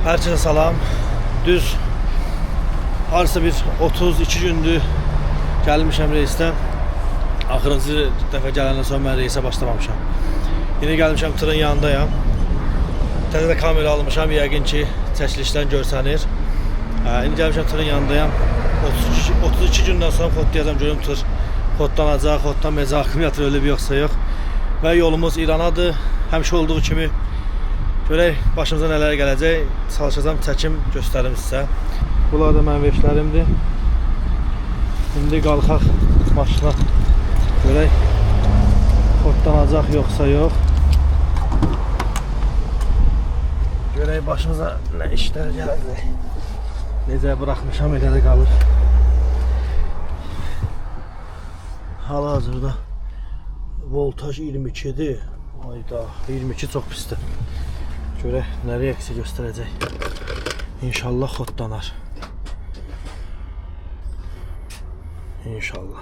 Herkese salam. Düz harsa bir 32 gündür gəlmişəm reisdən. Axırıncı dəfə gələndən sonra mən reisə başlamamışam. Yine gəlmişəm tırın yanındayam. Təzə də kamera almışam, yəqin ki çəkilişdən görsənir. İndi gəlmişəm tırın yanındayım. 32 gündən sonra kodlayacağam, görüm tır kodlanacaq, kodlanmayacaq, akkumulyator ölüb yoxsa yox. Və yolumuz İranadır. Həmişə olduğu kimi görək başımıza nələr gələcək. Çalışacağım, çəkim göstərim sizə. Bunlar da mənim veşlərimdir. İndi qalxaq maşına. Görək kodlanacaq yoxsa yox. Görək başımıza nə işlər gələcək. Necə bıraxmışam, elə də qalır. Hal-hazırda voltaj 22'dir. Ayda 22 çox pisdir. Görək nə reaksiya göstərəcək. İnşallah kodlanar. İnşallah.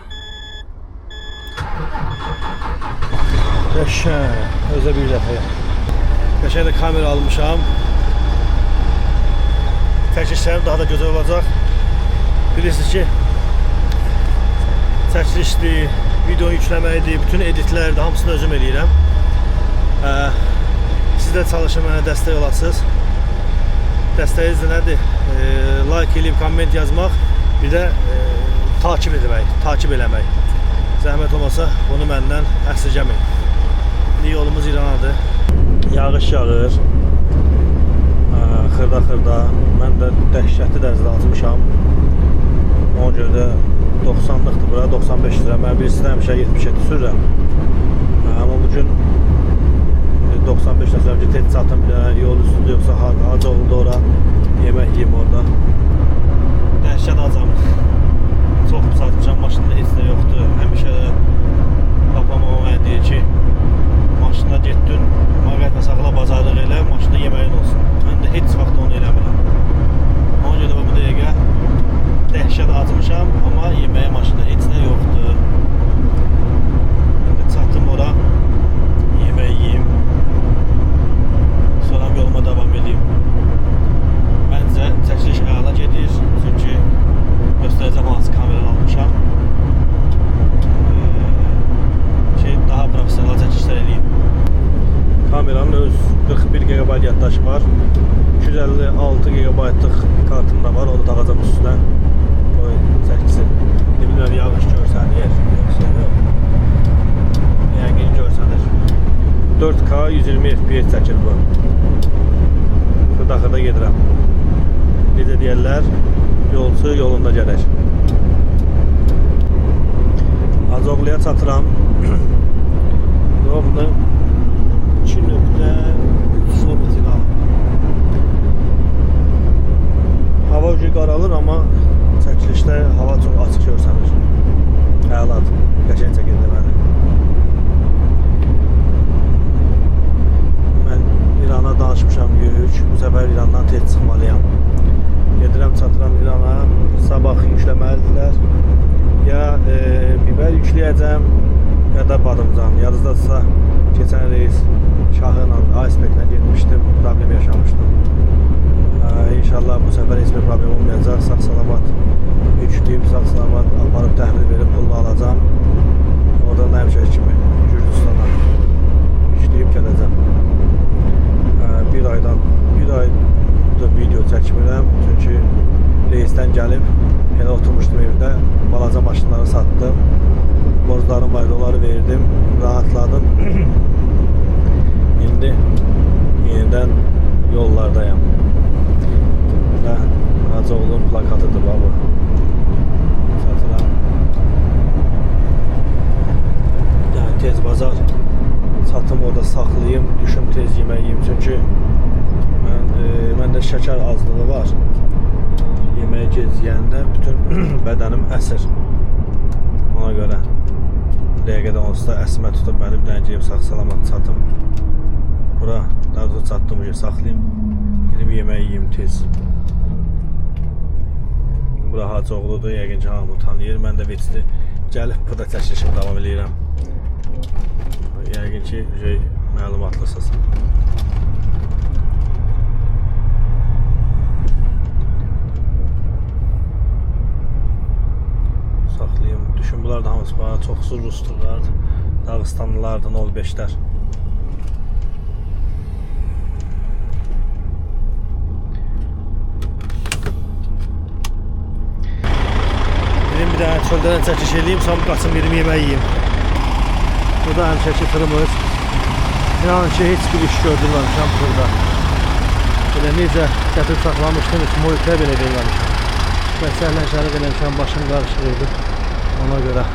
Qəşəng. Özə bir dəfəyə. Qəşəng də kamera almışam. Çəkilişlərim daha da gözəl olacaq. Bilirsiniz ki, çəkilişdir, video yükləməkdir, bütün editlərdir, hamısını özüm eləyirəm. Siz də çalışın, mənə dəstək olasınız. Dəstəyiniz də nədir? Like eləyib, komment yazmaq, bir də takip eləmək. Zəhmət olmasa bunu məndən əsirgəməyin. İndi yolumuz İranadır. Yağış yağır. Xırda. Mən də dəhşətli dərəcədə açmışam. Ona görə də 90'lıqdır bura, 95 lira. Mən birisindən həmişə 77 sürürəm. Amma bugün 95 lira sürürəm ki, tez çatım, yol üstündə yoxsa harca oldu ora, yemək yiyim orada. Dəhşət acam. Çox satmışam, maşında heç də yoxdur. Həmişə də papam mənə deyir ki, maşında getdin, mağayətlə saxla, bazarlıq elə, maşında yeməyin olsun. Mən də heç vaxt onu eləmirəm. Ona görə də bu dəqiqə dəhşət atmışam, amma yeməyə maşında heç nə yoxdur. İndi çatdım ora, yemək yiyim. Sonra yoluma davam edeyim. Məncə çəkiliş əla gedir, çünki göstərəcəm hansı kameranı almışam. Daha profesional çəkilişlər eləyim. Kameranın öz 41 GB yaddaşı var. 256 GB-lıq kartım da var, onu taqacam üstünə. Qoy çəkilsin. Bilmirəm, yağış görsənir, yoxsa yox. Yəqin görsənir. 4K 120 FPS çəkir bu. Xırda gedirəm. Necə deyərlər, yolcu yolunda gələr. Azoğluya çatıram. Bunu 2.3 km qalır. Hava ucu qaralır, amma çəkilişdə hava çox açıq görsənir. Əladır, qəşəng çəkir deməli. Mən İrana danışmışam yük, bu səfər İrandan tez çıxmalıyam. Gedirəm, çatıram İrana, sabah yükləməlidirlər. Ya biber yükləyəcəm, ya da badımcan. Yadınızdadırsa, keçən reis Şahıyla, Iceberg'lə getmişdim, problem yaşamışdım. İnşallah bu səfər heç bir problem olmayacaq. Sağ-salamat yükləyib, sağ-salamat aparıb təhvil verib pulunu alacağım. Oradan da həmişə kimi Gürcüstana yükləyib gələcəm. Bir aydır video çəkmirəm, çünki reisdən gəlib elə oturmuşdum evdə, balaca maşınları satdım. Borclarım vardı, onları verdim, rahatladım. İndi yenidən yollardayım. Və Hacıoğlu'nun plakatıdır bu. Çatıram. Yəni tez bazar çatım orada saxlayayım, düşüm tez yemək yiyim. Çünki məndə şəkər azlığı var. Yeməyə gec yeyəndə bütün bədənim əsir. Ona görə dəqiqədən onsuz da əsmə tutub məni bir dənə geyib sağ-salamat çatım. Bura, daha doğrusu çatdım ki, saxlayayım. Gidib yemək yiyim tez. Bura Hacıoğlu'dur, yəqin ki hamı tanıyır. Mən də veçli gəlib burada çəkilişimi davam edirəm. Yəqin ki məlumatlısınız. Bana çoxsu rusturlar, Dağıstanlılardan 05'lər. Dedim bir dənə çöldən çəkiş eləyim, sonra qaçım yedim yemək yiyeyim. Bu da həmişəki tırımız. İnanın ki, heç bir iş gördürməmişəm burada. Belə necə gətirib saxlamışdım, heç moyutə belə verməmişəm. Və səhlənşəlik eləmişəm, başım qarışıq ona görə.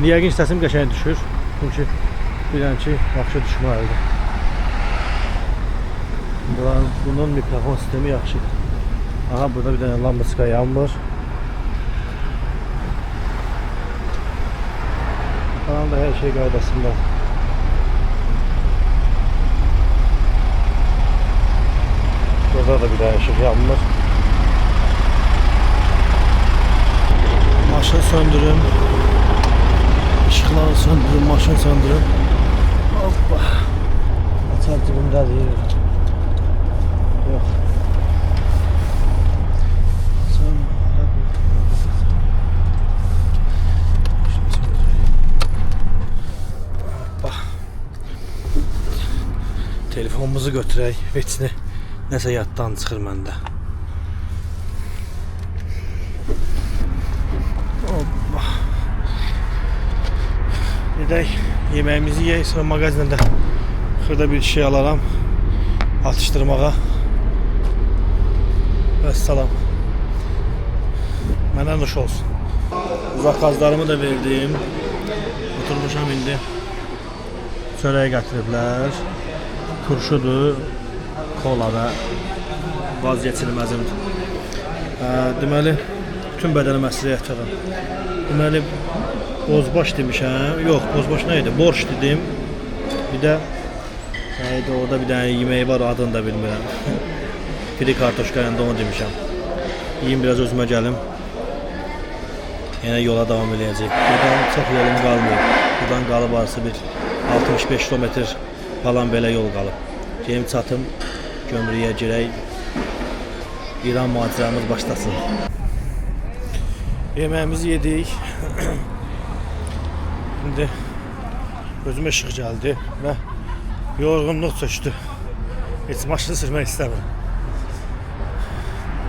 Yəqin səsim qəşəng düşür. Çünki bilən ki, yaxşı düşməlidir. Bunun mikrofon sistemi yaxşıdır. Aha, burada bir dənə lambaçka yanmır. Falan da her şey qaydasında. Burada da bir dənə ışıq yanmır. Maşın söndürün. Işıqları söndürün, maşın söndürün. Hoppa. Açar dibimdə deyir. Yox. Telefonumuzu götürək, veçini nəsə yaddan çıxır məndə. Hoppa. Gedək, yeməyimizi yeyək, sonra mağazinədə xırda bir şey alaram atışdırmağa. Vəssalam. Mənə nuş olsun. Zakazlarımı da verdim. Oturmuşam indi. Çörəyi gətiriblər. Turşudur, kola və vazgeçilməzimdir. Deməli, bütün bədənimə məsləhət çatır. Deməli, bozbaş demişəm. Yox, bozbaş nə idi? Borş dedim. Bir də orada bir dənə yeməyi var, adını da bilmirəm. Firi kartoşka yanında onu demişəm. Yiyim, biraz özümə gəlim. Yenə yola davam edəcək. Buradan çox yolum qalmıyor. Buradan qalıb arası bir 65 kilometr falan belə yol qalıb. Gelim çatım, gömrüyə girək. İran macəramız başlasın. Yeməyimizi yedik. İndi özümə işıq gəldi və yorğunluq çökdü. Heç maşını sürmək istəmirəm.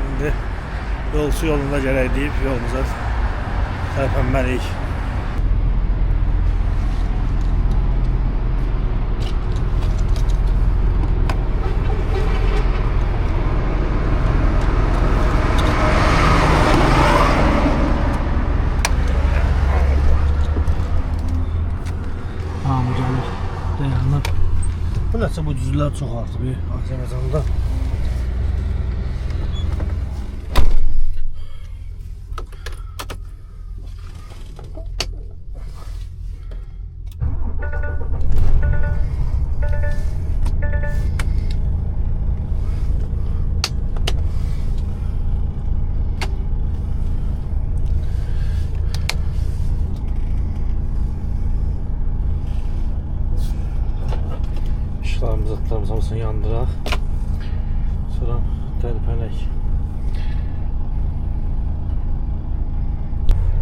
İndi yolçu yolunda gələk deyib yolumuza tərpənməliyik. Bu nəsə bu düzlər çox artıq bir Azərbaycanda. Atlarımız hamısını yandıraq. Sonra tərpənək.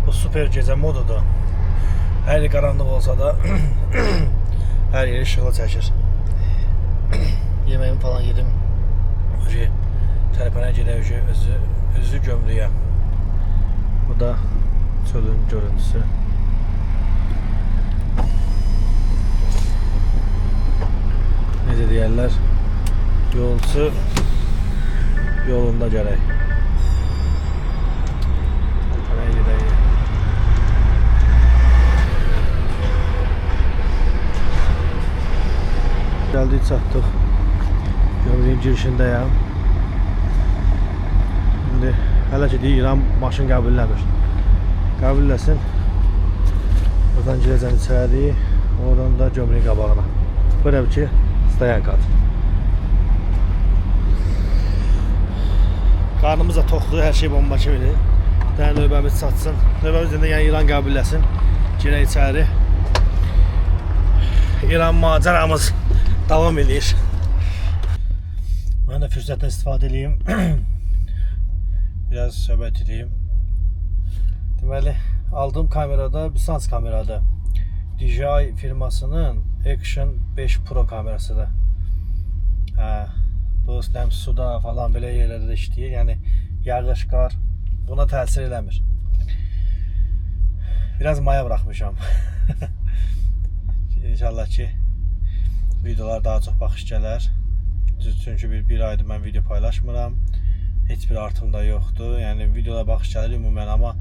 Bu super gecə modudur. Hər yer qaranlıq olsa da hər yer işıqlı çəkir. Yeməyimi falan yedim. Tərpənək gedək özü gömrüyə. Bu da çölün görüntüsü. Necə deyərlər, yolçu yolunda gələk. Tərpənək gedək. Gəldik, çatdıq. Gömrüyün girişindəyəm. İndi hələ ki deyirəm, maşın qəbulləmir. Qəbulləsin. Buradan girəcəm içəri, oradan da gömrüyün qabağına. Böyle bir şey, stoyanka. Qarnımız da toxdur, hər şey bomba kimidir. Daha növbəmiz çatsın. Növbəmiz də yəni İran qəbulləsin. Girək içəri. İran macəramız davam edir. Mən də fürsətdən istifadə edeyim. Biraz söhbət edeyim. Deməli, aldığım kamerada, Bisans kamerada DJI firmasının Action 5 Pro kamerasıdır. Bu nəm suda falan belə yerlərdə də işləyir. Yəni yağış, qar buna təsir eləmir. Biraz maya bırakmışam. İnşallah ki videolar daha çox baxış gələr. Çünki bir aydır mən video paylaşmıram. Heç bir artım da yoxdur. Yəni videolara baxış gəlir ümumən, amma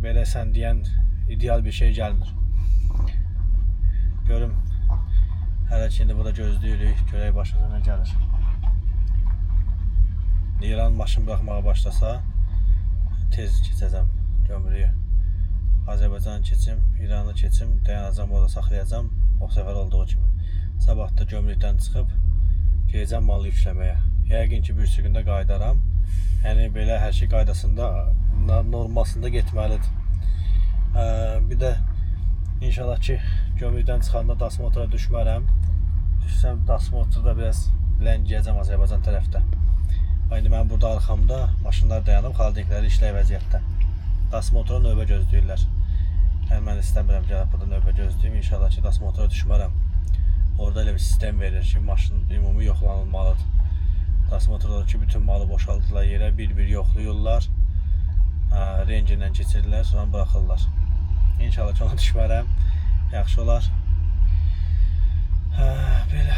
belə sən deyən ideal bir şey gəlmir. Görüm. Hələ ki indi burada gözləyirik. Görək başımıza nə gəlir. İran maşın bırakmağa başlasa tez keçəcəm gömrüyü. Azərbaycan keçim, İranı keçim, dayanacam, orada saxlayacam. O səfər olduğu kimi. Sabah da gömrükdən çıxıb gedəcəm malı yükləməyə. Yəqin ki bir gündə qayıdaram. Yəni belə hər şey qaydasında, normalsında getməlidir. Bir də inşallah ki gömrükdən çıxanda DAS motora düşmərəm. Düşsəm DAS motorda biraz ləngiyəcəm Azərbaycan tərəfdə. İndi mən burada arxamda maşınlar dayanıb, xaldinkləri işləy vəziyyətdə. DAS motora növbə gözləyirlər. Yəni mən istəmirəm gəlib burada növbə gözləyim. İnşallah ki DAS motora düşmərəm. Orada elə bir sistem verir ki, maşın ümumi yoxlanılmalıdır. DAS motorda ki bütün malı boşaldılar yerə, bir-bir yoxlayırlar. Rengindən keçirirlər, sonra bıraxırlar. İnşallah ki ona düşmərəm. Yaxşı olar. Belə.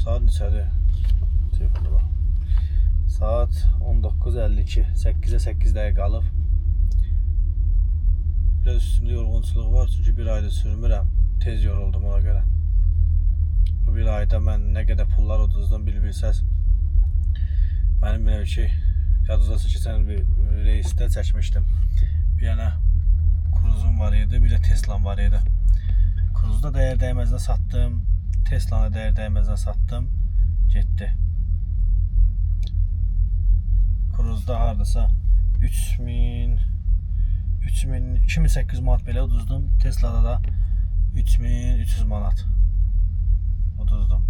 Saat neçədir? Telefona bax. Saat 19:52. 8-ə 8 dəqiqə qalıb. Biraz üstümdə yorğunçuluq var, çünki bir ayda sürmürəm. Tez yoruldum ona görə. Bu bir ayda mən nə qədər pullar uduzdum bilsəz. Mənim belə bir şey, yadınızda keçən bir reisdə çəkmişdim. Bir yana Cruzum var idi, bir də Teslam var idi. Cruzda dəyər dəyməzdən satdım, Tesla'na dəyər dəyməzdən satdım, getdi. Cruzda hardasa 2800 manat belə uduzdum. Tesla'da da 3300 manat uduzdum.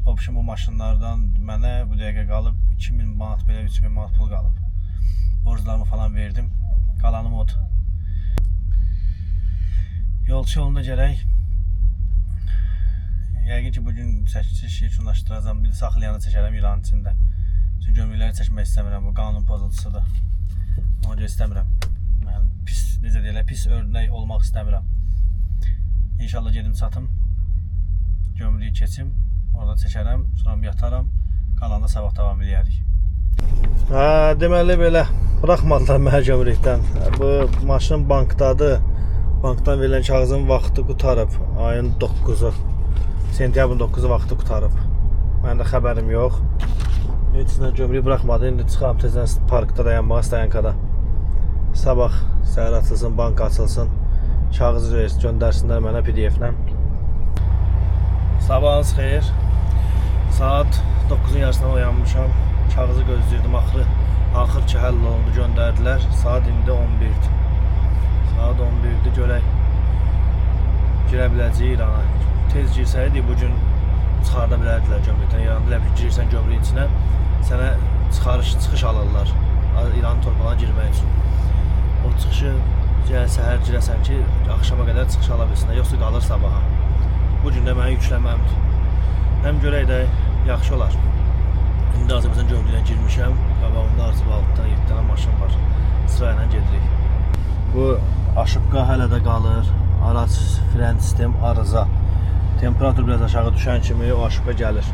Option bu maşınlardan mənə bu dəqiqə qalıb 2000 manat belə 3000 manat pul qalıb. Borclarımı falan verdim. Qalanım odur. Yolçu yolunda gərək. Yəqin ki bugün çəkici yekunlaşdıracam. Bir saxlayanı çəkərəm İranın içində. Çünki gömrükləri çəkmək istəmirəm. Bu qanun pozuntusudur. Ona görə istəmirəm. Mən pis, necə deyirlər, pis örnək olmaq istəmirəm. İnşallah gedim çatım. Gömrüyü keçim. Orada çəkərəm. Sonra yataram. Qalanda sabah davam edərik. Deməli belə. Bıraxmadılar mənə gömrükdən. Bu maşın bankdadır. Bankdan verilən kağızın vaxtı qutarıb. Ayın 9-u. Sentyabrın 9-u vaxtı qutarıb. Mənim də xəbərim yox. Heç nə gömrüyü buraxmadı. İndi çıxaram tezdən parkda dayanmağa, stayankada. Sabah səhər açılsın, bank açılsın. Kağızı göndərsinlər mənə PDF-lə. Sabahınız xeyir. Saat 9-un yarısına oyanmışam. Kağızı gözləyirdim. Axır ki həll olundu, göndərdilər. Saat indi 11-dir. Saat 11-dir, görək. Girə biləcəyik İrana. Tez girsəydik bugün çıxarda bilərdilər gömrükdən. İranda elə bir girirsən gömrüyün içinə, sənə çıxış alırlar. İranın torpağına girmək üçün. O çıxışı səhər girəsən ki, axşama qədər çıxış ala bilsinlər, yoxsa qalır sabaha. Bugün də mənə yükləməmdir. Həm görək də yaxşı olar. İndi Azərbaycan gömrüyünə girmişəm. Qabağımda artıq 6-dan 7 dənə maşın var. Sırayla gedirik. Bu aşıbqa hələ də qalır. Araç fren sistem arıza. Temperatur biraz aşağı düşən kimi o aşıbqa gəlir.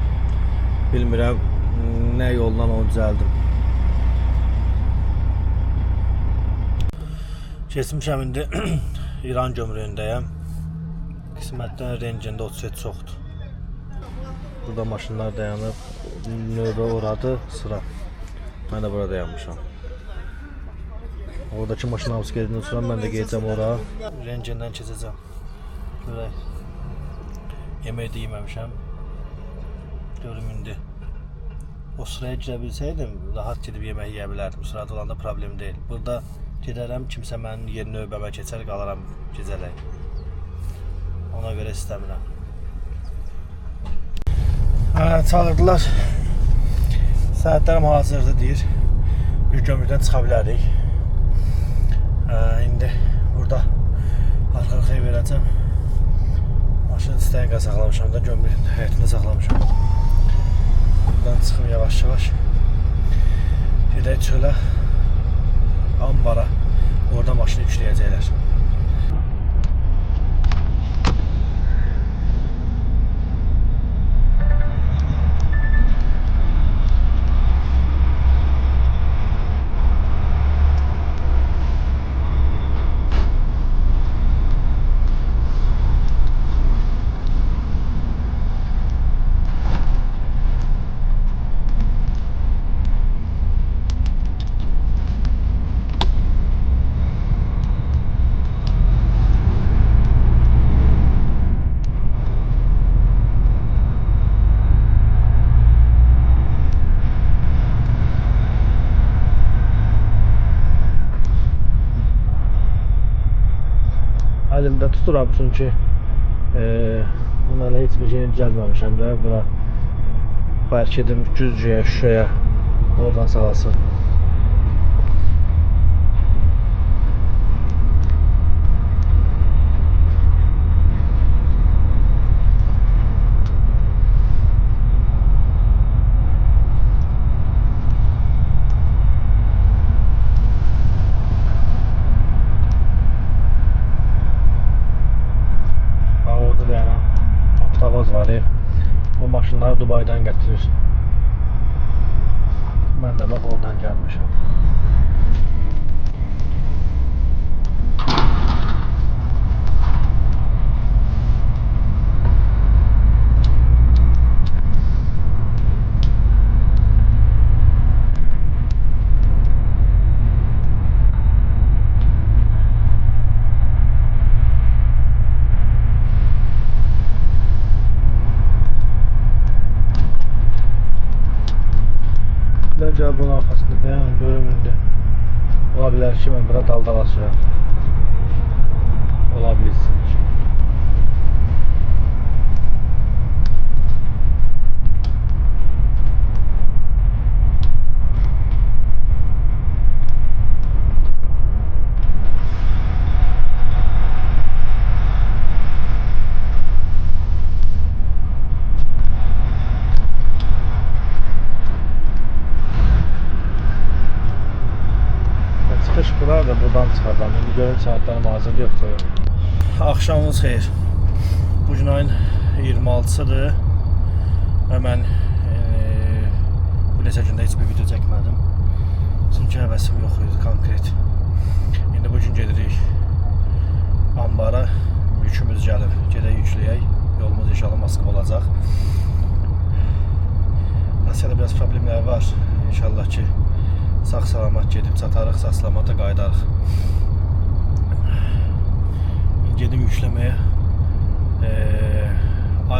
Bilmirəm nə yoldan onu düzəldim. Keçmişəm indi İran gömrüyündəyəm. Qismətdən rengində 37 çoxdur. Burada maşınlar dayanıb, növbə oradı, sıra. Mən də burada dayanmışam. Oradakı maşın hamısı gedəndən sonra mən də gedəcəm ora. Rengindən keçəcəm. Görək. Yemək də yeməmişəm. Görüm indi. O sıraya girə bilsəydim, rahat gedib yemək yeyə bilərdim. Sırada olanda problem deyil. Burada gedərəm, kimsə mənim yer növbəmə keçər, qalaram gecələk. Ona görə istəmirəm. Çağırdılar. Saatlərim hazırdır deyir. bir gömrükdən çıxa bilərik. İndi burada arxa-arxaya verəcəm. Maşını istəyən qədər saxlamışam da, gömrüyün həyətində saxlamışam. Buradan çıxım yavaş-yavaş. Gedək çölə, ambara. Orada maşını yükləyəcəklər. Əlimdə tuturam çünki bunlarla heç bir şeyini gəlməmişəm də. Bura bəlkə edim Güzcüyə, Şuşaya, oradan sağlasın. Bu maşınları Dubay'dan getirir. Ben de bak oradan gelmişim. Bence bunun arkasında beyan bölümünde olabilir ki ben burada daldala sürəm. Olabilirsin. Çıxış bura da buradan çıxacam. İndi görün saatlarım hazır yoxdur. Axşamınız xeyir. Bugün ayın 26-sıdır və mən bu neçə gündə heç bir video çəkmədim. Çünki həvəsim yox idi konkret. İndi bugün gedirik ambara. Yükümüz gəlib. Gedək yükləyək. Yolumuz inşallah Moskva olacaq. Rusiyada biraz problemlər var. İnşallah ki sağ-salamat gedib çatarıq, sağ-salamata qayıdarıq. Gedim yükləməyə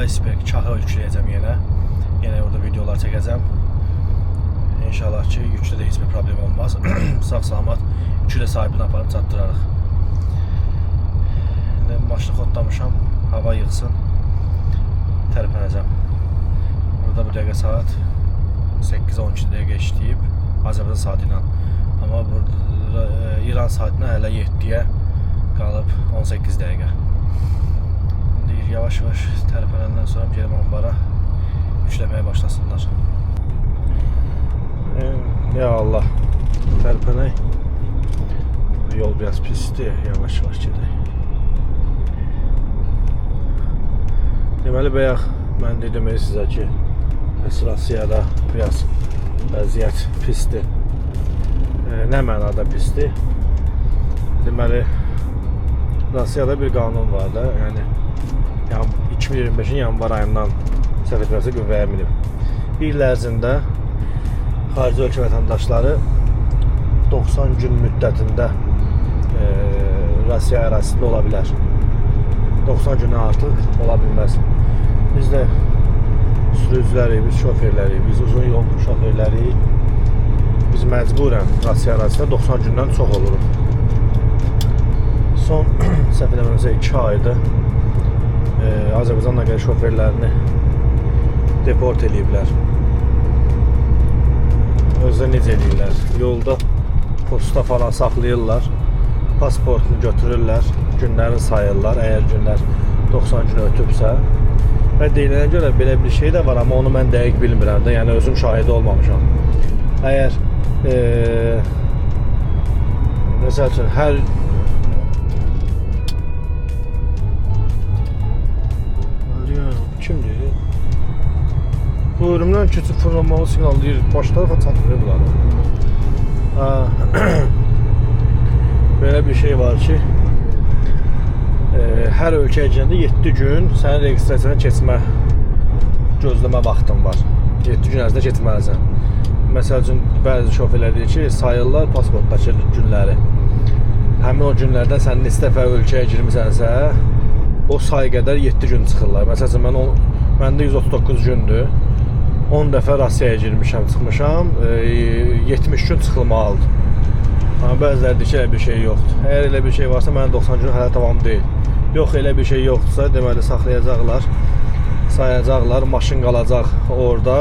Iceberg kahı yükləyəcəm yenə. Yenə orada videolar çəkəcəm. İnşallah ki yüklə də heç bir problem olmaz. Sağ-salamat yüklə sahibini aparıb çatdırarıq. İndi maşını xodlamışam, hava yığsın, tərpənəcəm. Burada bu dəqiqə saat 8-12 dəqiqə işləyib. Azərbaycan saatı ilə. Amma burada İran saatına hələ 7-yə qalıb 18 dəqiqə. İndi yavaş-yavaş tərpənəndən sonra gəlib ambara yükləməyə başlasınlar. Ya Allah, tərpənək. Yol biraz pisdir, yavaş-yavaş gedək. Deməli, bayaq mən dedim sizə ki, Rusiyada biraz vəziyyət pisdir. Nə mənada pisdir? Deməli, Rusiyada bir qanun var da, yəni 2025-in yanvar ayından səhv etmirəmsə qüvvəyə minib. Bir il ərzində xarici ölkə vətəndaşları 90 gün müddətində Rusiya ərazisində ola bilər. 90 gündən artıq ola bilməz. Biz də sürücüləri, biz şoferləri, biz uzun yol şoferləri biz məcburən Rusiya ərazisində 90 gündən çox oluruq. Son səhv eləmirəmsə 2 aydır Azərbaycan nəqliyyat şoferlərini deport eləyiblər. özü necə eləyirlər. Yolda posta falan saxlayırlar. Pasportunu götürürlər, günlərini sayırlar. Əgər günlər 90 gün ötübsə. Və deyilənə görə belə bir şey də var, amma onu mən dəqiq bilmirəm də. Yəni özüm şahidi olmamışam. Əgər məsəl üçün hər kimdir? Bu ölümdən keçib fırlanmalı siqnallayır. Başları çatırır bunları. Belə bir şey var ki, hər ölkəyə girəndə 7 gün sənin registrasiyana keçmə gözləmə vaxtın var. 7 gün ərzində keçməlisən. Məsəl üçün, bəzi şoferlər deyir ki, sayırlar pasportdakı günləri. Həmin o günlərdən sən neçə dəfə ölkəyə girmisənsə, o say qədər 7 gün çıxırlar. Məsəl üçün, məndə 139 gündür. 10 dəfə Rusiyaya girmişəm, çıxmışam, 70 gün çıxılmalıdır. Amma bəziləri deyir ki, elə bir şey yoxdur. Əgər elə bir şey varsa, mənim 90 gün hələ tamam deyil. Yox, elə bir şey yoxdursa, deməli, saxlayacaqlar, sayacaqlar, maşın qalacaq orada,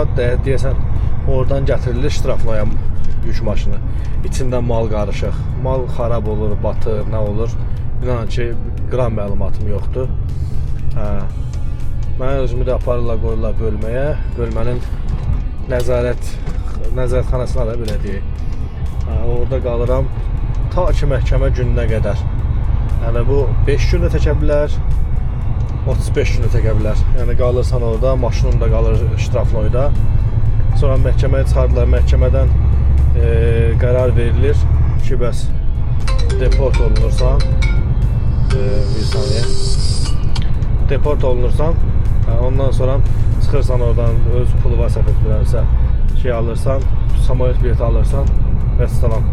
deyəsən, oradan gətirilir ştraflaya yük maşını. İçindən mal qarışıq, mal xarab olur, batır, nə olur, inanın ki, qram məlumatım yoxdur. Mənə özümü də aparırlar, qoyurlar bölməyə, bölmənin nəzarətxanasına da belə deyək. Orada qalıram ta ki məhkəmə gününə qədər. Yəni bu 5 gün də təkə bilər, 35 gün də təkə bilər. Yəni qalırsan orada, maşının da qalır ştrafloyda. Sonra məhkəməyə çıxardılar, məhkəmədən qərar verilir ki, bəs deport olunursan, bir saniyə, deport olunursan, ondan sonra çıxırsan oradan, öz pulu var səhv etmirəmsə, şey alırsan, samolyot bileti alırsan, və salam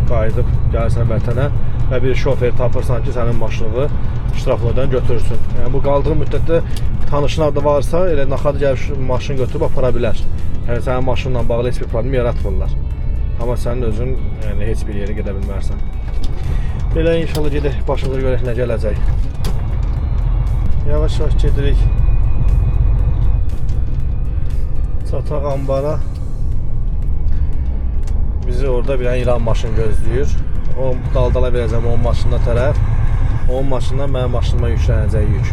qayıdıb gəlirsən vətənə və bir şofer tapırsan ki, sənin maşını ştrafloydan götürürsün. Yəni bu qaldığı müddətdə tanışın da varsa, elə naxadı gəlib maşını götürüb apara bilər. Yəni sənin maşınla bağlı heç bir problem yaratmırlar. Amma sənin özün heç bir yerə gedə bilmərsən. Belə inşallah gedək, başımıza görək nə gələcək. Yavaş-yavaş gedirik. Çataq ambara. Bizi orada bir İran maşın gözləyir. O daldala verəcəm onun maşınına tərəf. Onun maşından mənim maşınıma yüklənəcək yük.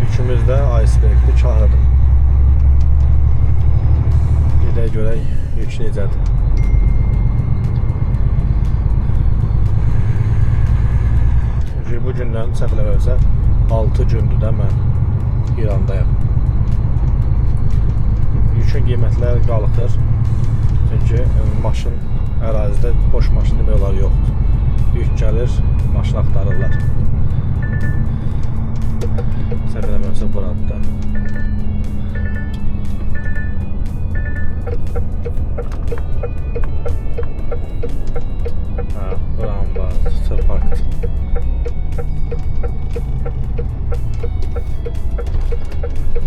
Yükümüz də icebergdir, Çağrıdır. Gedək görək yük necədir. Bu gündən səhv eləmirəmsə 6 gündür də mən İrandayam. Yükün qiymətləri qalxır. Çünki maşın ərazidə boş maşın demək olar yoxdur. Yük gəlir, maşın axtarırlar. Səhv eləmirəmsə buradır da. Buram var, tır parkdır.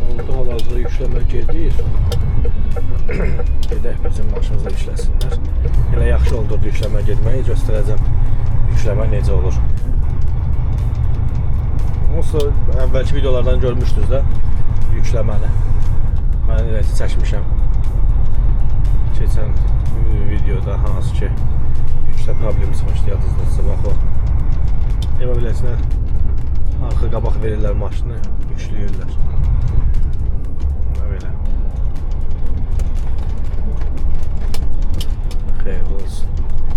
Oldu hal-hazırda yükləmə gedir. Gedək bizim maşınımızda yükləsinlər. Elə yaxşı oldu yükləmə getməyi, göstərəcəm yükləmə necə olur. Onsuz əvvəlki videolardan görmüşdünüz də yükləməni. Mən elə çəkmişəm. Keçən videoda hansı ki yüklə problemi çıxmışdı yadınızdadırsa, bax o. Eva biləsinə arxa qabaq verirlər maşını, yükləyirlər. Belə. Xeyr olsun.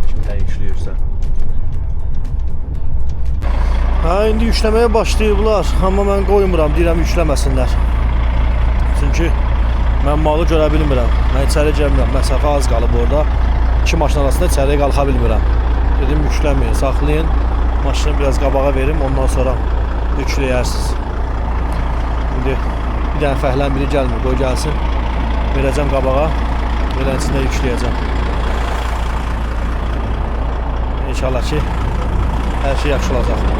Kimdən yükləyirsə. İndi yükləməyə başlayıblar, amma mən qoymuram, deyirəm yükləməsinlər. Çünki mən malı görə bilmirəm. Mən içəri gəlmirəm, məsafə az qalıb orada. İki maşın arasında içəriyə qalxa bilmirəm. Dedim yükləməyin, saxlayın. Maşını biraz qabağa verim, ondan sonra yükləyərsiniz. İndi bir dənə fəhlən biri gəlmir, qoy gəlsin. Verəcəm qabağa, verən içində yükləyəcəm. İnşallah ki, hər şey yaxşı olacaq.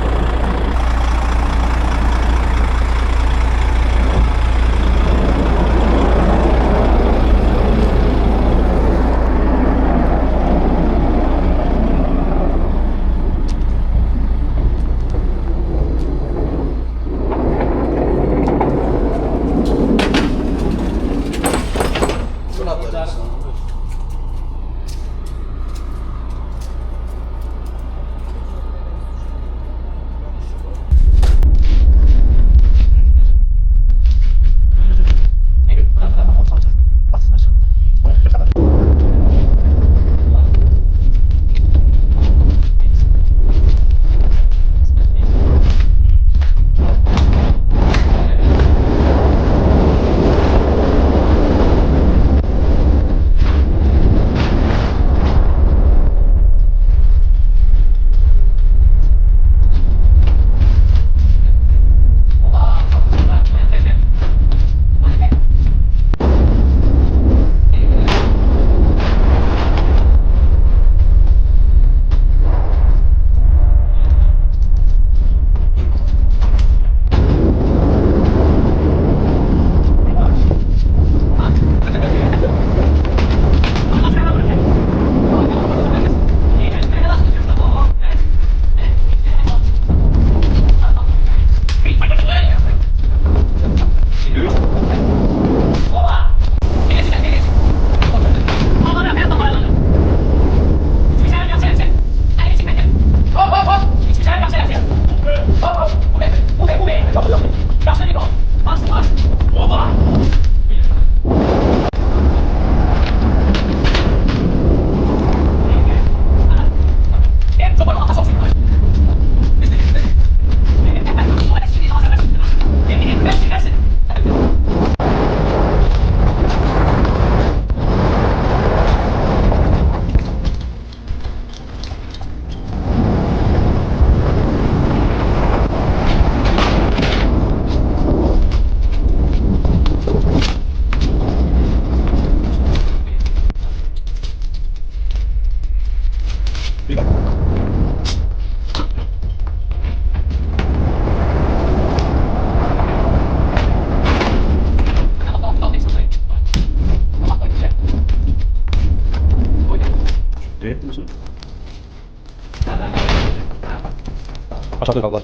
çatır kaldılar.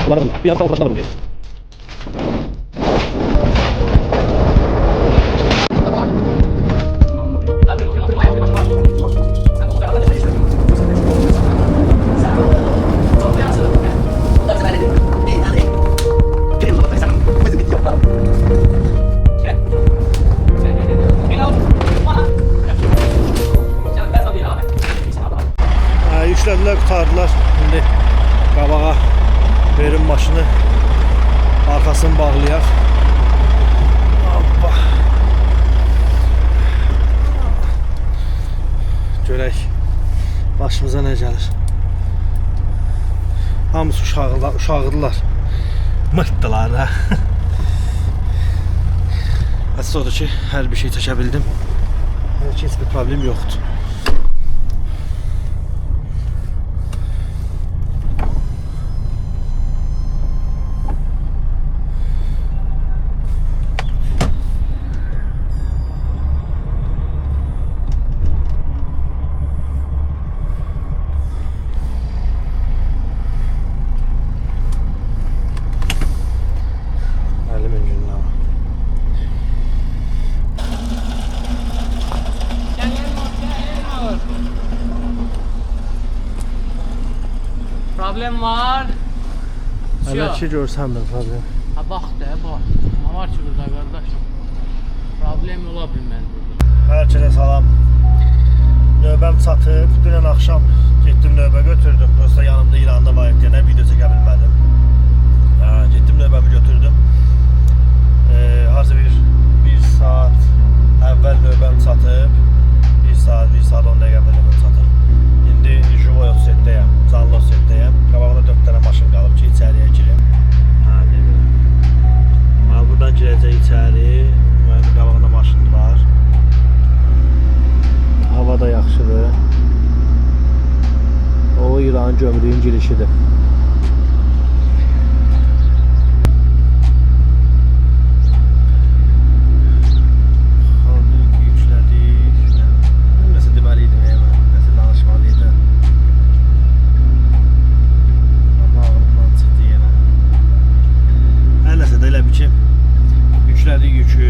Bunların bir yan tarafından buraya. Yüklediler, kurtardılar. Şimdi qabağa verim maşını, arkasını bağlayaq. Hoppa. Görək başımıza nə gəlir. Hamısı uşağıdırlar. Mırtdılar da. Əsas odur ki, hər bir şey çəkə bildim. Heç bir problem yoxdur. Problem var. Hələ ki görsən bir problem. Ha bax da, bax. Nə var ki burada qardaşım? Problem ola bilməz. Hər kəsə salam. Növbəm çatıb. Dünən axşam getdim növbə götürdüm. Prosta yanımda İranda var idi, nə video çəkə bilmədim. Getdim növbəmi götürdüm. Harca bir saat əvvəl növbəm çatıb. 1 saat 10 dəqiqə əvvəl növbəm çatıb. İndi Juvoy 37-dəyəm, canlı 37-dəyəm. Qabağımda 4 dənə maşın qalıb ki, içəriyə girim. Demirəm. Buradan girəcək içəri. Mənim qabağımda maşın var. Hava da yaxşıdır. O İran gömrüyün girişidir. Yüklədik yükü,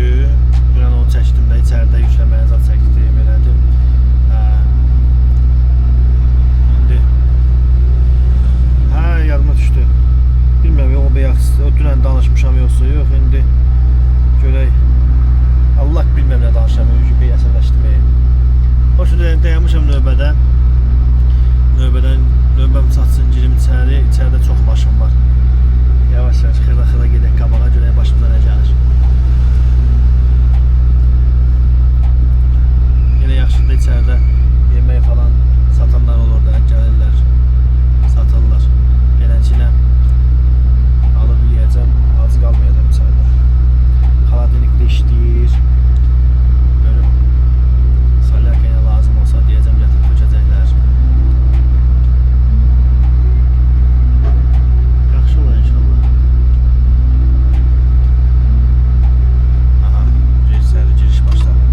dünən onu çəkdim də, içəridə yükləməyə zat çəkdim, elədim. İndi yadıma düşdü. Bilmirəm, o beyaz, o dünən danışmışam yoxsa yox, indi görək. Allah bilmirəm nə danışam, bir əsəbləşdim. Hoş dayanmışam növbədə. Növbəm çatsın, girim içəri, içəridə çox maşın var. Yavaş-yavaş, xırda gedək qabağa, görək başımıza nə gəlir. Yine yaxşıdır, içəridə yemək falan satanlar olur da, gəlirlər, satırlar. Beləncə alıb yiyəcəm, az qalmayacam içəridə. Xaladenikdə işləyir. Görüm, salyaka ilə lazım olsa deyəcəm, gətirib tökəcəklər. Yaxşı olur inşallah. Aha, giriş başladı.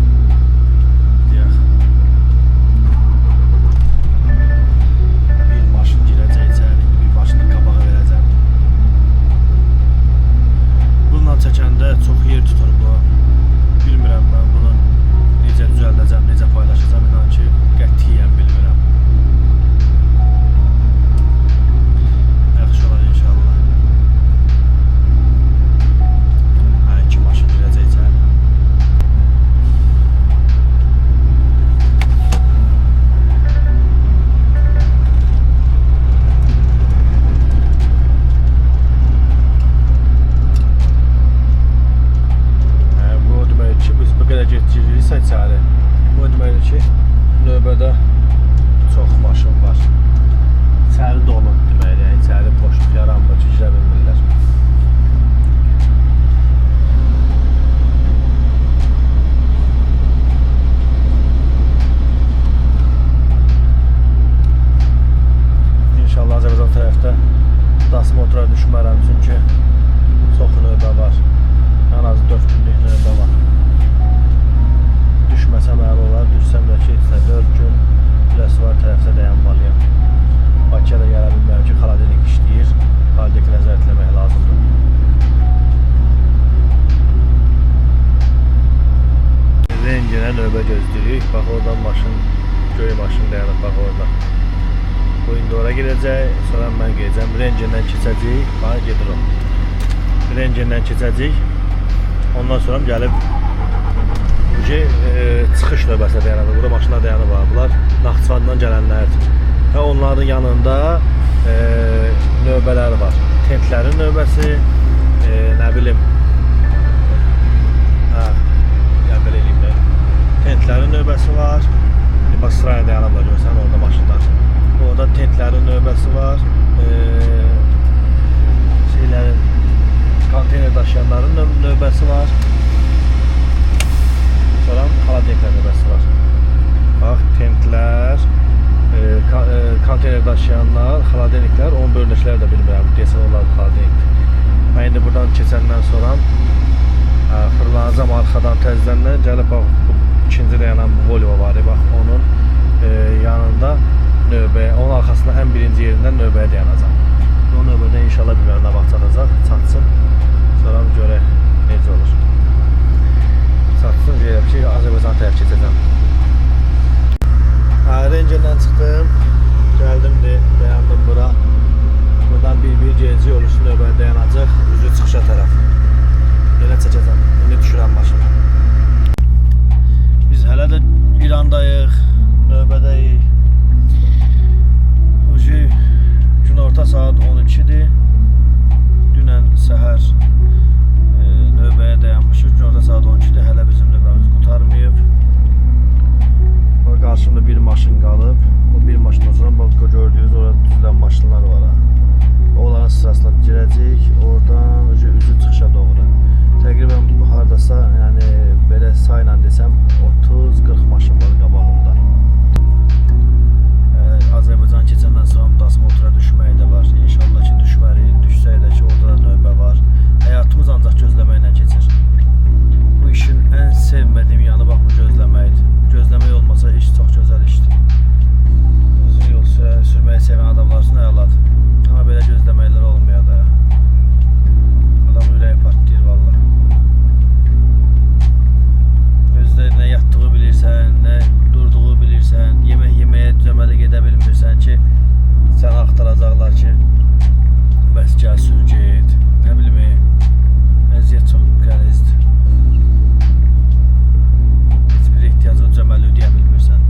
Bir maşın girəcək içəri, bir maşını qabağa verəcəm. Bununla çəkəndə çox yer tutur bu. Bilmirəm mən bunu necə düzəldəcəm, necə paylaşacam, inan ki, qətiyyən bilmirəm. Yaxşı olar inşallah. 2 maşın girəcək içəri. Yenə növbə gözləyirik. Bax oradan maşın, göy maşın dayanıb bax orada. Bu indi ora gedəcək, sonra mən gedəcəm. Rengendən keçəcəyik. Bax gedir o. Rengendən keçəcəyik. Ondan sonra gəlib çıxış növbəsinə dayanacaq. Burada maşınlar dayanıb var. Bunlar Naxçıvandan gələnlərdir. Və onların yanında növbələr var. Tentlərin növbəsi, nə bilim, belə eləyim də. Tentlərin növbəsi var. Bax sıraya dayanıblar görsən orada maşınlar. Orada tentlərin növbəsi var. Konteyner daşıyanların növbəsi var. Sonra xaladeniklər növbəsi var. Bax tentlər, konteyner daşıyanlar, xaladeniklər, onun bölünüşləri də bilmirəm. Desən onlar xaladenikdir. Mən indi buradan keçəndən sonra fırlanacam arxadan təzədən gəlib bax bu ikinci dayanan Volvo var. Bax onun yanında növbəyə, onun arxasında ən birinci yerindən növbəyə dayanacam. O növbədə inşallah bilmirəm nə vaxt çatacaq, çatsın. Sonra görək necə olur. Çatsın deyirəm ki, Azərbaycan tərəf keçəcəm. Rengendən çıxdım, gəldim, dayandım bura. Buradan bir gezi yol üstü növbəyə dayanacaq, üzü çıxışa tərəf. Yenə çəkəcəm, indi düşürəm maşına. Biz hələ də İrandayıq, növbədəyik. Gün orta saat 12-dir. Dünən səhər növbəyə dayanmışıq. Gün orta saat 12-dir, hələ bizim növbəmiz qurtarmayıb. Qarşımda bir maşın qalıb. O bir maşından sonra bax gördüyünüz orada düzülən maşınlar var. Onların sırasına girəcəyik. Oradan üzü çıxışa doğru. Təqribən hardasa, yəni belə sayla desəm 30-40 maşın var qabağımda. Azərbaycan keçəndən sonra Dasmotura düşməyi də var. İnşallah ki düşmərik. Düşsək də ki orada da növbə var. Həyatımız ancaq gözləməklə keçir. Bu işin ən sevmədiyim yanı bax bu gözləməkdir. Gözləmək olmasa iş çox gözəl işdir. Uzun yol sürməyi sevən adamlar üçün əladır. Amma belə gözləməklər olmuyor da. Adam ürəyi partlayır valla. Özdə nə yatdığı bilirsən, nə durduğu bilirsən, yemək yeməyə düzəməli gedə bilmirsən ki, sən axtaracaqlar ki, bəs gəl sür get, nə bilim, əziyyət çox qəlizdir. Heç bir ehtiyacı düzəməli ödəyə bilmirsən.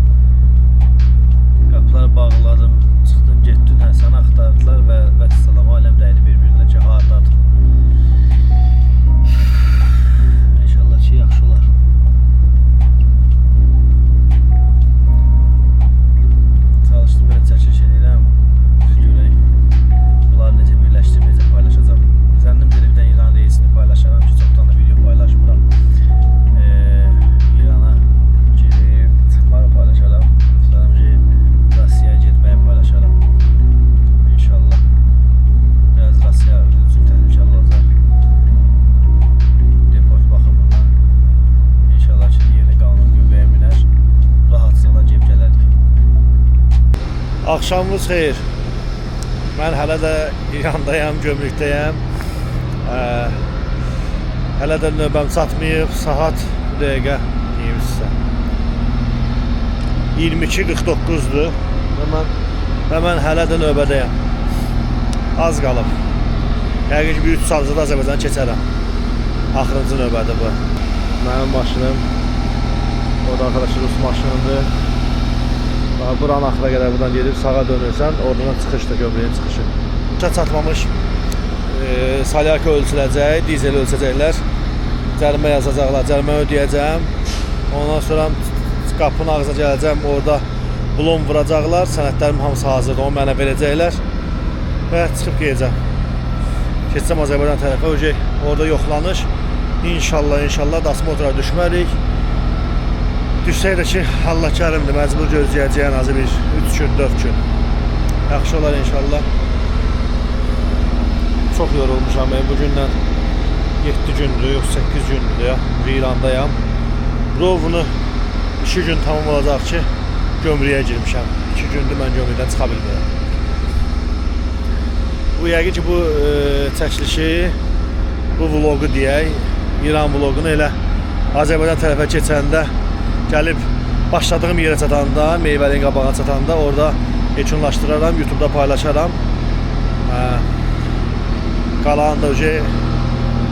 Qapılar bağladım, çıxdın getdin, hə, səni axtardılar və vəssalam, aləm dəydi bir-birinə ki, hardadır. İnşallah ki, yaxşı olar. Çalışdım, belə çəkiliş edirəm. Biz görək, bunları necə birləşdirib, necə paylaşacaq. Zənnim belə bir dənə İran reisini paylaşaram ki, çoxdan da video paylaşmıram. İrana girib, çıxmaları paylaşaram. Sanırım ki, Rusiyaya getməyə paylaşaram. İnşallah. Biraz Rusiya üçün təhlükəli olacaq. Deport baxımından. İnşallah ki, yeni qanun qüvvəyə minər. Rahatçılıqla gəlib gələrik. Axşamınız xeyir. Mən hələ də İrandayam, gömrükdəyəm. Hələ də növbəm çatmayıb. Saat bu dəqiqə deyim sizə 22:49-dur və mən hələ də növbədəyəm. Az qalıb. Yəqin ki, bir 3 saatda Azərbaycan keçərəm. Axırıncı növbədir bu. Mənim maşınım. O da arkadaşlar Rus maşınıdır. Buranın axıra qədər buradan gedib sağa dönürsən, oradan çıxışdır, gömrəyin çıxışı. Çatmamış salyarka ölçüləcək, dizel ölçəcəklər. Cərimə yazacaqlar, cərimə ödəyəcəm. Ondan sonra qapının ağzına gələcəm, orada blom vuracaqlar, sənədlərim hamısı hazırdır, onu mənə verəcəklər və çıxıb gedəcəm. Keçsəm Azərbaycan tərəfə, orada yoxlanış. İnşallah Dasmotura düşmərik. Düşsək də ki, Allah kərimdir, məcbur gözləyəcək ən azı bir 3 gün, 4 gün. Yaxşı olar inşallah. Çox yorulmuşam mən bugündən. 7 gündür, yox 8 gündür ya, İrandayam. Rovunu 2 gün tamam olacaq ki, gömrüyə girmişəm. 2 gündür mən gömrüdən çıxa bilmirəm. Bu yəqin ki, bu çəkilişi, bu vlogu deyək, İran vlogunu elə Azərbaycan tərəfə keçəndə Gəlib başladığım yerə çatanda, meyvəliyin qabağına çatanda orada yekunlaşdıraram, YouTube-da paylaşaram. Qalanı da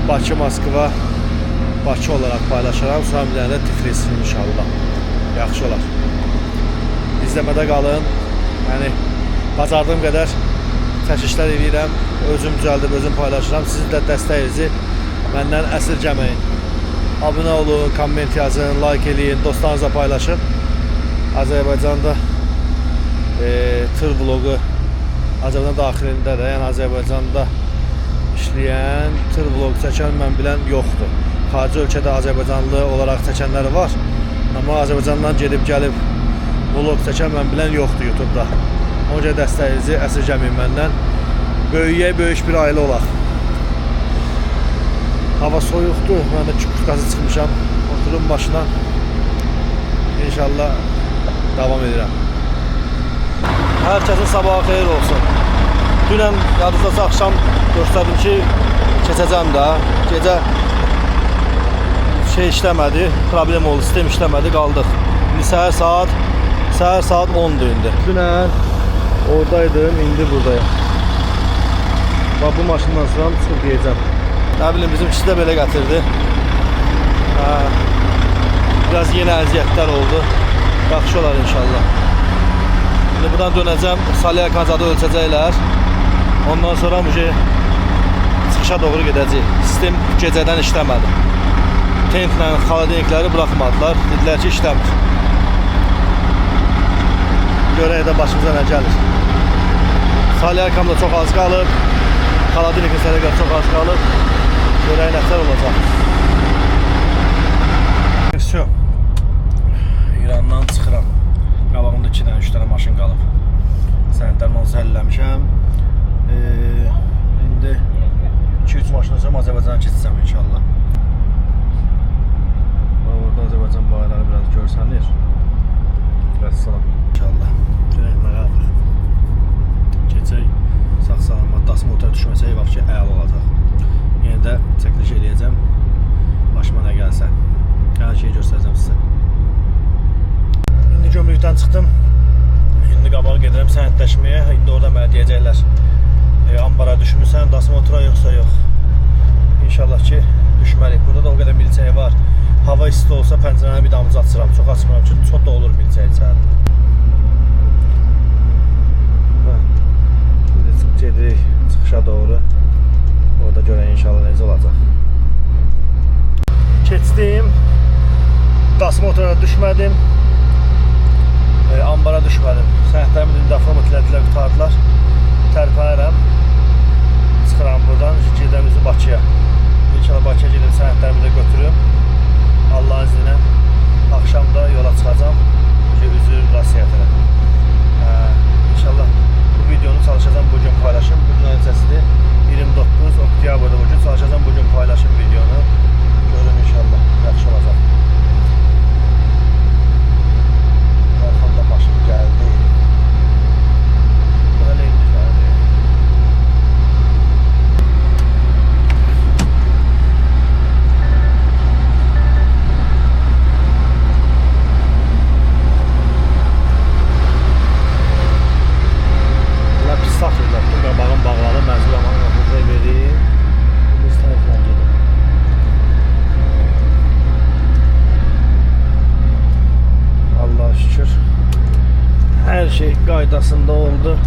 Bakı, Moskva, Bakı olaraq paylaşaram. Sonra bir dənə də Tiflis inşallah. Yaxşı olar. İzləmədə qalın. Yəni bacardığım qədər çəkişlər edirəm. Özüm düzəldib, özüm paylaşıram. Sizin də dəstəyinizi məndən əsirgəməyin. Abunə olun, komment yazın, like eləyin, dostlarınızla paylaşın. Azərbaycanda tır vlogu Azərbaycan daxilində də, yəni Azərbaycanda işləyən, tır vlogu çəkən mən bilən yoxdur. Xarici ölkədə Azərbaycanlı olaraq çəkənləri var. Amma Azərbaycandan gedib gəlib vlog çəkən mən bilən yoxdur YouTube-da. Ona görə dəstəyinizi əsirgəməyin məndən. Böyüyə böyük bir ailə olaq. Hava soyuqdur. Mən də kurtkası çıxmışam. Oturum başına. İnşallah davam edirəm. Hər kəsin sabahı xeyir olsun. Dünən yadınızda axşam göstərdim ki, keçəcəm də. Gecə işləmədi, problem oldu, sistem işləmədi, qaldıq. İndi səhər saat 10'dur indi. Dünən oradaydım, indi buradayım. Bax bu maşından sonra çıxıb yiyəcəm. Nə bilim, bizimkisi də belə gətirdi. Biraz yeni əziyyətlər oldu. Yaxşı olar inşallah. Şimdi buradan dönəcəm, Salihə Kancadı ölçəcəklər. Ondan sonra çıxışa doğru gedəcək. Sistem gecədən işləmədi. Tentlə xaladenikləri buraxmadılar. Dedilər ki, işləmir. Görək də başımıza nə gəlir. Salihə Kamda çox az qalıb. Xaladenikin sərəqət çox az qalıb. Görək nətər olacaq. İrandan çıxıram. Qabağımda 2 dənə 3 dənə maşın qalıb. Sənədlərimi olsa əlləmişəm. İndi 2-3 maşın sonra Azərbaycana keçəcəm inşallah. Orada Azərbaycan bayrağı biraz görsənir. Vəssalam. İnşallah. Görək nə qalır. Keçək. Sağ salamat. Das motor düşməsək vaxt ki, əl olacaq. Yenə də çəkiliş eləyəcəm. Başıma nə gəlsə. Hər şeyi göstərəcəm sizə. İndi gömrükdən çıxdım. İndi qabağa gedirəm sənədləşməyə. İndi orada mənə deyəcəklər. Ambara düşmüsən, das motora yoxsa yox. İnşallah ki, düşməliyik. Burada da o qədər milçəyi var. Hava isti olsa pəncərəni bir damcı açıram. Çox açmıram ki, çox da olur milçəyi içəri. Şimdi gedirik çıxışa doğru. Orada görək inşallah necə olacaq. Keçdim. Das motora düşmədim. Ambara düşmədim. Sənədlərimi dəfə mütlədilər, qutardılar. Tərpənərəm. Çıxıram buradan. Gedirəm üzü Bakıya. İnşallah Bakıya gedib sənədlərimi də götürüm. Allah'ın izniyle akşamda yola çıkacağım. Üzü Rusiya tərəf. İnşallah bu videonu çalışacağım bugün paylaşım. Bugün öncəsidir. 29 oktyabrda bugün çalışacağım bugün paylaşım videonu. Görün inşallah yaxşı olacaq. Arxamda maşın gəldi. Böyle indi gəldi. Saxlayırlar. Qabağım bağladı, məcbur amanı yoxluqda vereyim. Biz tərəfdən gedim. Allah'a şükür. Hər şey qaydasında oldu.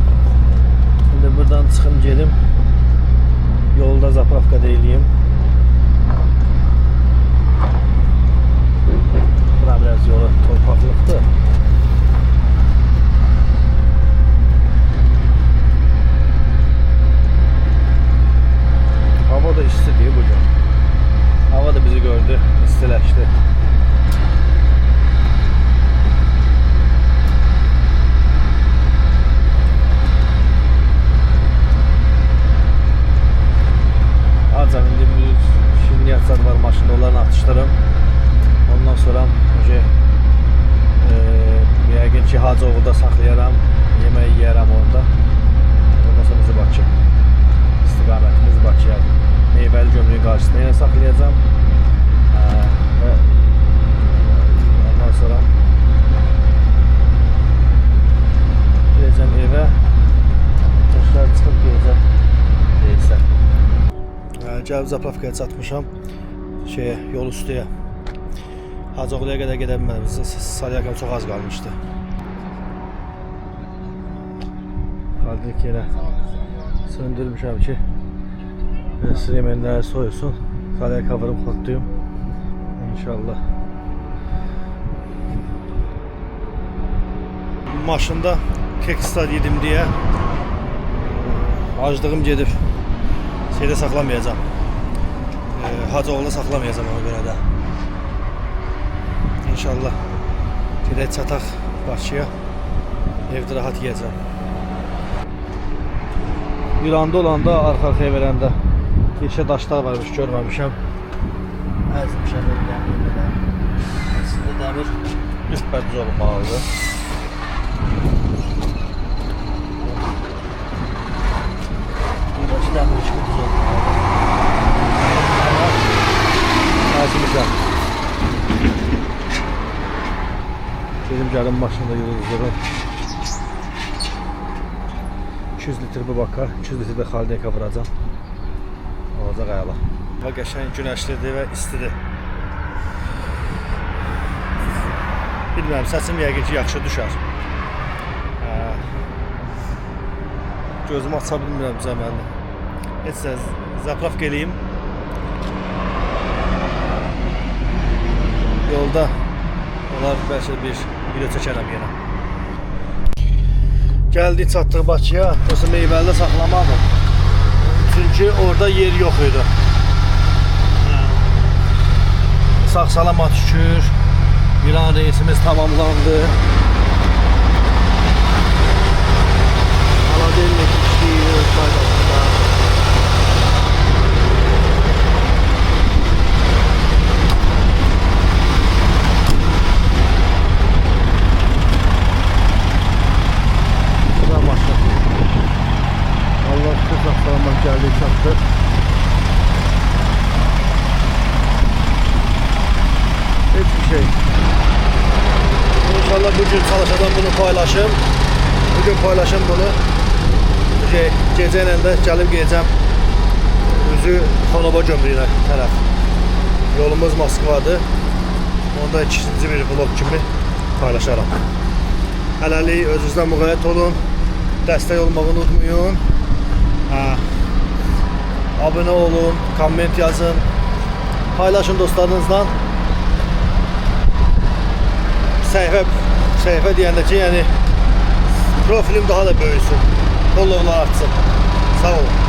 Şimdi buradan çıxım gelim. Yolda zapravka deyileyim. Bura biraz yolu torpaqlıqdır. Hava da isti değil bugün. Hava da bizi gördü, istileşti. Azam indi bir şirniyyat zad var maşında, onların atışlarım. Ondan sonra yəqin ki Hacıoğlu'da saxlayaram, yeməyi yiyərəm orada. Ondan sonra bizi Bakı. İstiqamətimiz Bakıya. Meyvəli gömrüyün qarşısında yenə saxlayacağım. Və ondan sonra Gəlib zapravkaya çatmışam. Yol üstüyə. Hacıoğlu'ya qədər gedə bilmədim. Salyakam çox az qalmışdı. Qaldık yerə. Söndürmüşəm ki Süreymenləri soyulsun. Salyaka vurub xotluyum. İnşallah. Maşında kekstad yedim deyə aclığım gedib. Şeydə saxlamayacağam. Hacıoğlu'da saxlamayacağam ona görə də. İnşallah gedək çataq Bakıya. Evdə rahat yeyəcəm. İranda olanda arxa-arxaya verəndə yeşə daşlar varmış, görməmişəm. Əzmişəm dəmirdə. Əslində dəmir üst pərdiz olmalıdır. Buradakı dəmir üst pərdiz olmalıdır. Əzmişəm. Dedim gəlim maşında yürüdürüm. 200 litr bu bakar, 200 litr də xaldeyka vuracam. Olacaq ayala. Hava qəşəng günəşlidir və istidir. Bilmirəm, səsim yəqin ki yaxşı düşər. Gözümü aça bilmirəm cəməlli. Heç də zapravka eləyim. Yolda olar bəlkə bir video çəkərəm yenə. Gəldik, çatdıq Bakıya. Yoxsa meyvəli saxlamadım. Çünki orada yer yox idi. Sağ-salamat şükür. İran reysimiz tamamlandı. Aladelnik işləyir faydasında. Allah şükür sağ-salamat gəldik, çatdıq. Hiçbir şey. İnşallah bugün çalışacağım, bunu paylaşım. Bugün paylaşım bunu. Gecə ilə də gəlib gedəcəm. Üzü Xanova gömrüyünə tərəf. Yolumuz Moskvadır. Onda ikinci bir vlog kimi paylaşaram. Hələlik özünüzdən müğayət olun. Dəstək olmağı unutmayın. Abunə olun, komment yazın. Paylaşın dostlarınızla. Səhifə deyəndə ki, yəni profilim daha da böyüsün. Follow-lar artsın. Sağ olun.